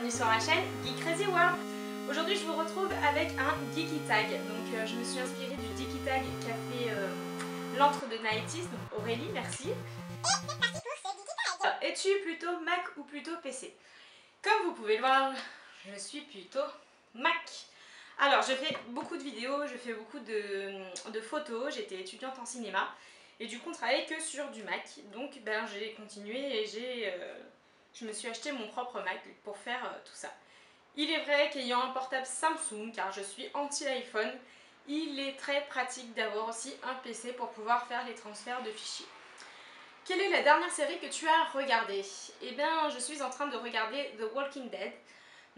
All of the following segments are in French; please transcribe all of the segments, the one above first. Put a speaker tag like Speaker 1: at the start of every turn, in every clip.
Speaker 1: bienvenue sur ma chaîne Geek Crazy World. Aujourd'hui je vous retrouve avec un Geeky Tag. Donc je me suis inspirée du Geeky Tag qu'a fait l'antre de Nighties, donc Aurélie, merci. Es-tu plutôt Mac ou plutôt PC? Comme vous pouvez le voir, je suis plutôt Mac. Alors je fais beaucoup de vidéos, je fais beaucoup de photos, j'étais étudiante en cinéma et du coup on travaillait que sur du Mac. Donc ben, j'ai continué et je me suis acheté mon propre Mac pour faire tout ça. Il est vrai qu'ayant un portable Samsung, car je suis anti-iPhone, il est très pratique d'avoir aussi un PC pour pouvoir faire les transferts de fichiers. Quelle est la dernière série que tu as regardée? Eh bien, je suis en train de regarder The Walking Dead.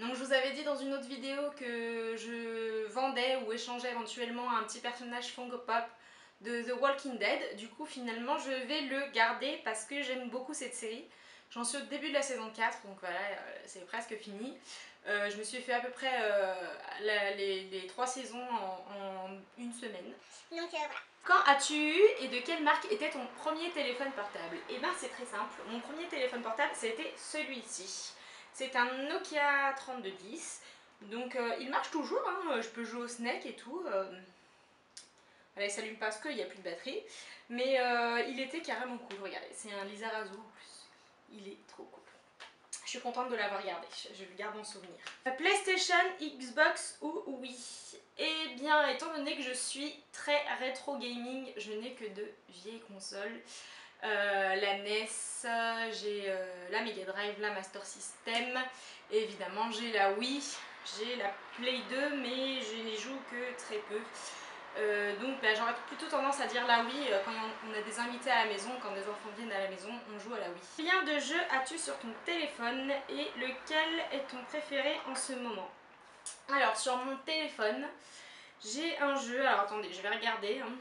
Speaker 1: Donc je vous avais dit dans une autre vidéo que je vendais ou échangeais éventuellement un petit personnage Funko Pop de The Walking Dead. Du coup finalement je vais le garder parce que j'aime beaucoup cette série. J'en suis au début de la saison 4, donc voilà, c'est presque fini. Je me suis fait à peu près les 3 saisons en une semaine. Donc voilà. Quand as-tu eu et de quelle marque était ton premier téléphone portable? Eh bien c'est très simple, mon premier téléphone portable c'était celui-ci. C'est un Nokia 3210, donc il marche toujours, hein. Je peux jouer au Snake et tout. Allez, il s'allume pas parce qu'il n'y a plus de batterie, mais il était carrément cool, regardez, c'est un Lizarazu en plus, il est trop cool. Je suis contente de l'avoir gardé, je le garde en souvenir. PlayStation, Xbox ou Wii? Eh bien, étant donné que je suis très rétro gaming, je n'ai que de vieilles consoles. La NES, j'ai la Mega Drive, la Master System, et évidemment j'ai la Wii, j'ai la Play 2 mais je n'y joue que très peu. Donc bah, j'aurais plutôt tendance à dire la Wii quand on a des invités à la maison, quand des enfants viennent à la maison, on joue à la Wii. Combien de jeux as-tu sur ton téléphone et lequel est ton préféré en ce moment? Alors sur mon téléphone, j'ai un jeu, alors attendez, je vais regarder. Hein.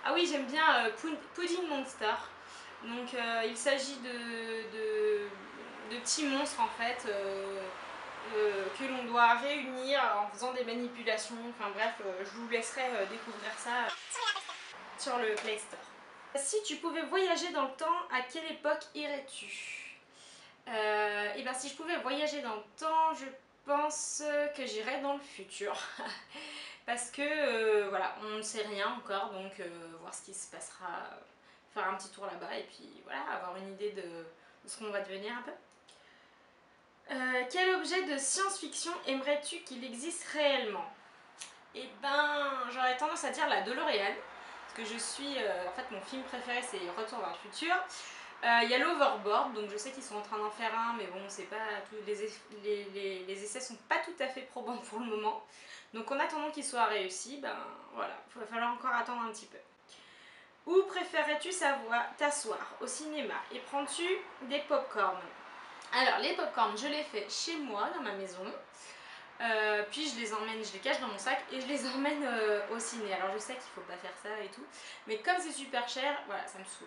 Speaker 1: Ah oui, j'aime bien Pudding Monster. Donc il s'agit de petits monstres en fait que l'on doit réunir en faisant des manipulations. Enfin bref, je vous laisserai découvrir ça sur le Play Store. Si tu pouvais voyager dans le temps, à quelle époque irais-tu? Et bien si je pouvais voyager dans le temps, je pense que j'irais dans le futur. Parce que voilà, on ne sait rien encore, donc voir ce qui se passera, faire un petit tour là-bas et puis voilà, avoir une idée de ce qu'on va devenir un peu. Quel objet de science-fiction aimerais-tu qu'il existe réellement? Eh ben, j'aurais tendance à dire la DeLorean, parce que je suis, en fait mon film préféré c'est Retour vers le futur. Il y a l'Overboard, donc je sais qu'ils sont en train d'en faire un, mais bon, c'est pas tout, les essais sont pas tout à fait probants pour le moment. Donc en attendant qu'ils soient réussis, ben voilà, il va falloir encore attendre un petit peu. Où préférerais-tu t'asseoir au cinéma et prends-tu des pop-corn? Alors les pop-corn, je les fais chez moi, dans ma maison. Puis je les emmène, je les cache dans mon sac et je les emmène au ciné. Alors je sais qu'il faut pas faire ça et tout, mais comme c'est super cher, voilà, ça me saoule.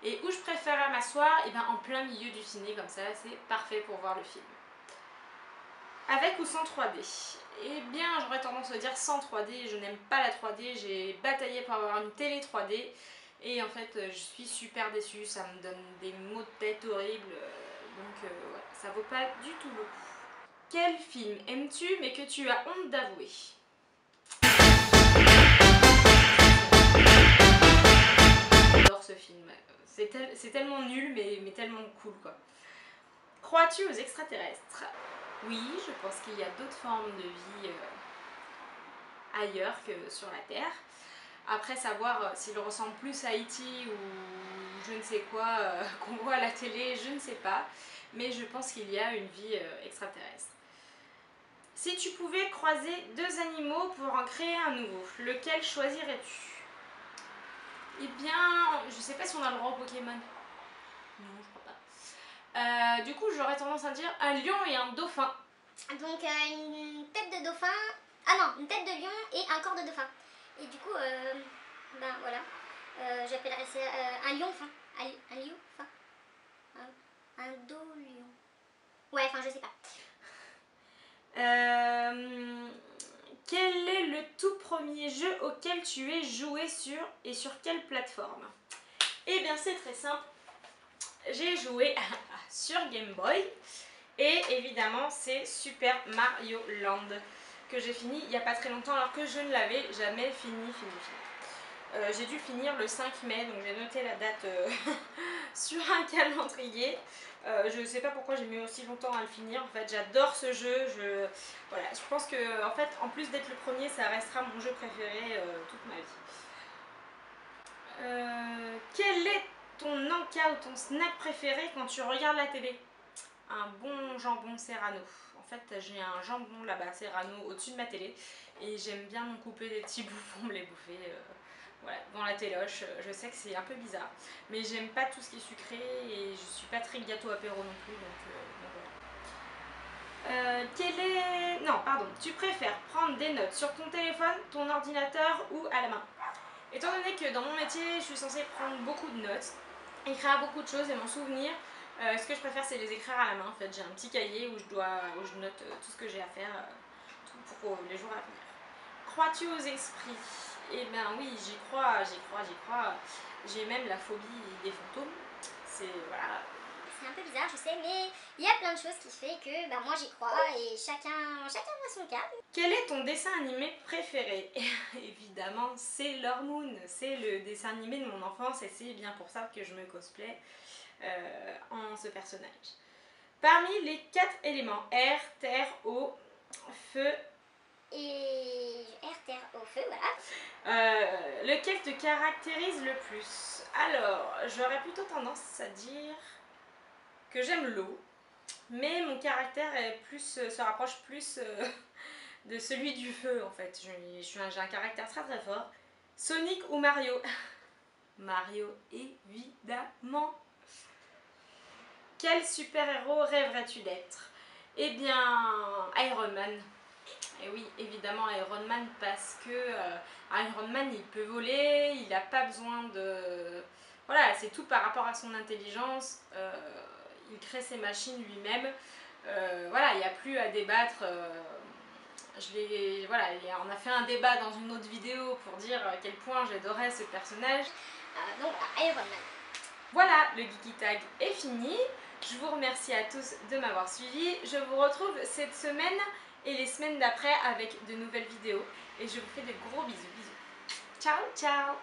Speaker 1: Et où je préfère m'asseoir? Et ben en plein milieu du ciné, comme ça, c'est parfait pour voir le film. Avec ou sans 3D? Eh bien, j'aurais tendance à dire sans 3D, je n'aime pas la 3D, j'ai bataillé pour avoir une télé 3D et en fait je suis super déçue, ça me donne des maux de tête horribles, donc ouais, ça vaut pas du tout le coup. Quel film aimes-tu mais que tu as honte d'avouer? J'adore ce film, c'est tellement nul mais tellement cool quoi. Crois-tu aux extraterrestres? Oui, je pense qu'il y a d'autres formes de vie ailleurs que sur la Terre. Après savoir s'ils ressemblent plus à E.T. ou je ne sais quoi qu'on voit à la télé, je ne sais pas. Mais je pense qu'il y a une vie extraterrestre. Si tu pouvais croiser 2 animaux pour en créer un nouveau, lequel choisirais-tu? Eh bien, je sais pas si on a le droit au Pokémon. Non, je crois pas. Du coup, j'aurais tendance à dire un lion et un dauphin.
Speaker 2: Donc une tête de dauphin, ah non, une tête de lion et un corps de dauphin. Et du coup, ben voilà, j'appellerais ça un lion-fin, un lion-fin, un dos-lion. Ouais, enfin je sais pas.
Speaker 1: Quel est le tout premier jeu auquel tu es joué et sur quelle plateforme? Eh bien c'est très simple, j'ai joué sur Game Boy Et évidemment c'est Super Mario Land que j'ai fini il n'y a pas très longtemps alors que je ne l'avais jamais fini. J'ai dû finir le 5 mai, donc j'ai noté la date sur un calendrier. Je ne sais pas pourquoi j'ai mis aussi longtemps à le finir. En fait, j'adore ce jeu. Voilà, je pense que, en fait, en plus d'être le premier, ça restera mon jeu préféré toute ma vie. Quel est ton encas ou ton snack préféré quand tu regardes la télé? Un bon jambon Serrano. En fait, j'ai un jambon là-bas, Serrano, au-dessus de ma télé. Et j'aime bien m'en couper des petits bouts pour me les bouffer. Voilà, dans la téloche. Je sais que c'est un peu bizarre. Mais j'aime pas tout ce qui est sucré et je suis pas très gâteau apéro non plus. Donc voilà. Non, pardon. Tu préfères prendre des notes sur ton téléphone, ton ordinateur ou à la main? Étant donné que dans mon métier, je suis censée prendre beaucoup de notes, écrire beaucoup de choses et m'en souvenir, ce que je préfère c'est les écrire à la main. En fait, j'ai un petit cahier où je note tout ce que j'ai à faire pour les jours à venir. Crois-tu aux esprits? Eh bien oui, j'y crois. J'ai même la phobie des fantômes. Voilà.
Speaker 2: C'est un peu bizarre, je sais, mais il y a plein de choses qui fait que bah, moi j'y crois et chacun voit son cas.
Speaker 1: Quel est ton dessin animé préféré? Évidemment, c'est Sailor Moon. C'est le dessin animé de mon enfance et c'est bien pour ça que je me cosplay en ce personnage. Parmi les 4 éléments, air, terre, eau, feu
Speaker 2: et air, terre, eau, feu, voilà.
Speaker 1: Lequel te caractérise le plus? Alors, j'aurais plutôt tendance à dire que j'aime l'eau, mais mon caractère se rapproche plus de celui du feu en fait. J'ai un caractère très très fort. Sonic ou Mario? Mario, évidemment. Quel super-héros rêverais-tu d'être? Eh bien, Iron Man. Et oui, évidemment Iron Man parce que Iron Man il peut voler, il n'a pas besoin de... Voilà, c'est tout par rapport à son intelligence, il crée ses machines lui-même, voilà, il n'y a plus à débattre. Voilà, on a fait un débat dans une autre vidéo pour dire à quel point j'adorais ce personnage.
Speaker 2: Donc Iron Man.
Speaker 1: Voilà, le Geeky Tag est fini. Je vous remercie à tous de m'avoir suivi. Je vous retrouve cette semaine et les semaines d'après avec de nouvelles vidéos. Et je vous fais de gros bisous. Ciao, ciao!